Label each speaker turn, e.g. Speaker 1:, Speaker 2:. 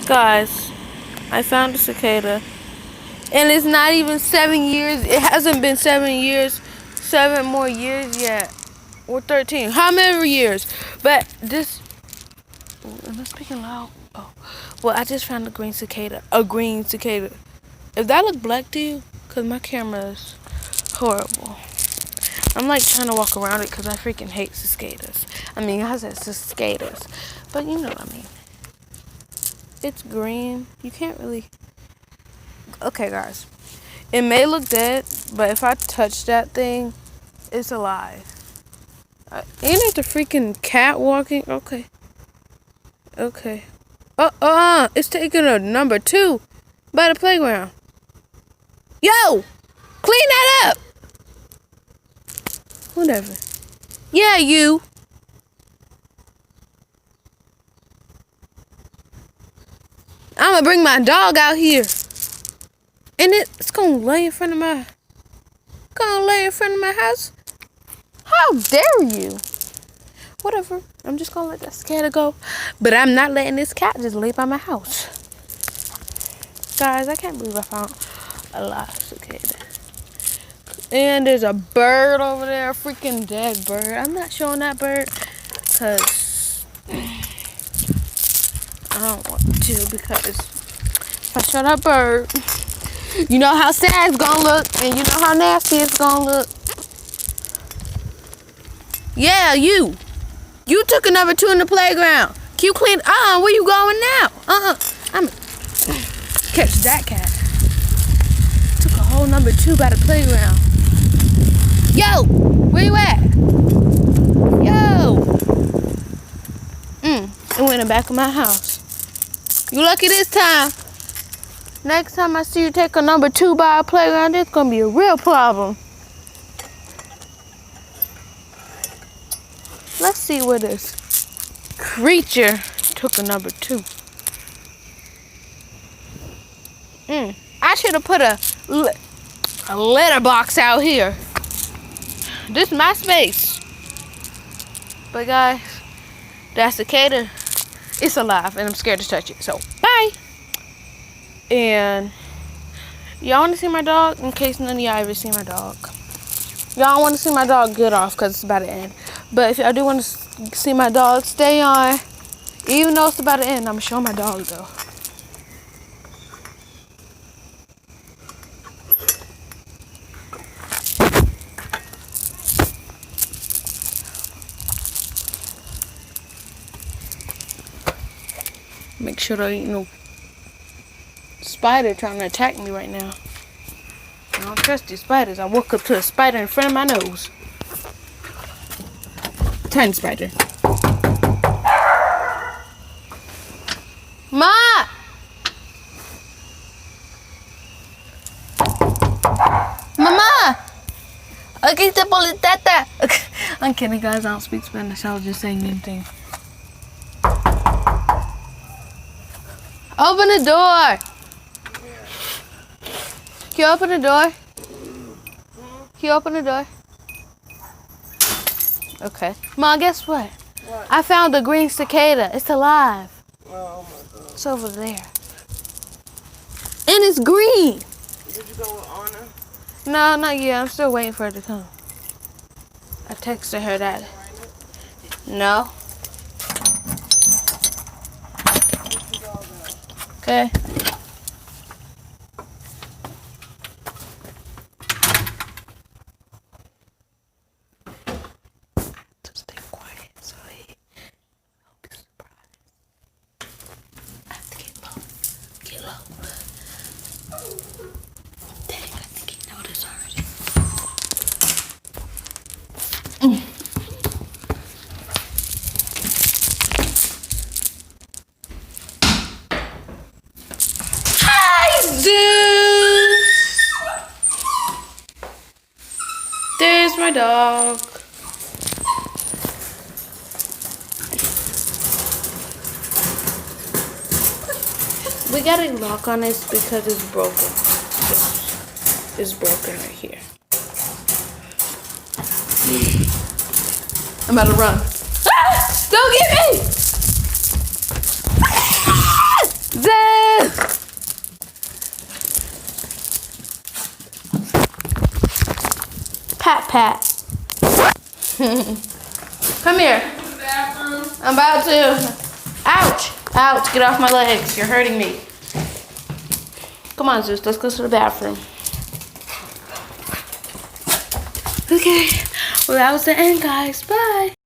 Speaker 1: Guys, I found a cicada. And it's not even 7 years. It hasn't been 7 years. 7 more years yet. Or 13. How many years? But this... Am I speaking loud? Oh. Well, I just found a green cicada. A green cicada. If that look black to you, because my camera is horrible. I'm like trying to walk around it because I freaking hate cicadas. I mean, I said cicadas. But you know what I mean. It's green. You can't really... Okay, guys. It may look dead, but if I touch that thing, it's alive. Ain't it the freaking cat walking? Okay. Okay. It's taking a number 2 by the playground. Yo! Clean that up! Whatever. Yeah, you. I'm gonna bring my dog out here. And it's gonna lay in front of my house. How dare you? Whatever. I'm just gonna let that cicada go. But I'm not letting this cat just lay by my house. Guys, I can't believe I found a lot of cicadas. And there's a bird over there, a freaking dead bird. I'm not showing that bird because I don't want to, because if I show that bird, you know how sad it's gonna look, and you know how nasty it's gonna look. Yeah, you took a number 2 in the playground. Can you clean? Where you going now? I'm catch that cat. Took a whole number 2 by the playground. Yo, where you at? Yo. It went in the back of my house. You lucky this time. Next time I see you take a number 2 by a playground, it's gonna be a real problem. Let's see where this creature took a number 2. I should have put a litter box out here. This is my space. But guys, that cicada, it's alive and I'm scared to touch it. So bye. And y'all want to see my dog? In case none of y'all ever see my dog. Y'all want to see my dog, get off because it's about to end. But if y'all do want to see my dog, stay on. Even though it's about to end, I'm going to show my dog though. Make sure there ain't no spider trying to attack me right now. I don't trust these spiders. I woke up to a spider in front of my nose. Tiny spider. Ma! Mama! Okay, I'm kidding, guys. I don't speak Spanish. I was just saying anything. Open the door. Can you open the door? Can you open the door? Okay. Mom, guess what?
Speaker 2: What?
Speaker 1: I found a green cicada. It's alive.
Speaker 2: Oh my God.
Speaker 1: It's over there. And it's green.
Speaker 2: Did you go with Anna?
Speaker 1: No, not yet. I'm still waiting for her to come. I texted her that. No. Okay. Just stay quiet so he won't be surprised. I have to get low. Get low. Dang, I think he noticed already. There's my dog. We got a lock on this because it's broken. It's broken right here. I'm about to run. Ah! Don't get me! Ah! Pat pat. Come here. I'm about to. Ouch. Ouch. Get off my legs. You're hurting me. Come on, Zeus. Let's go to the bathroom. Okay. Well, that was the end, guys. Bye.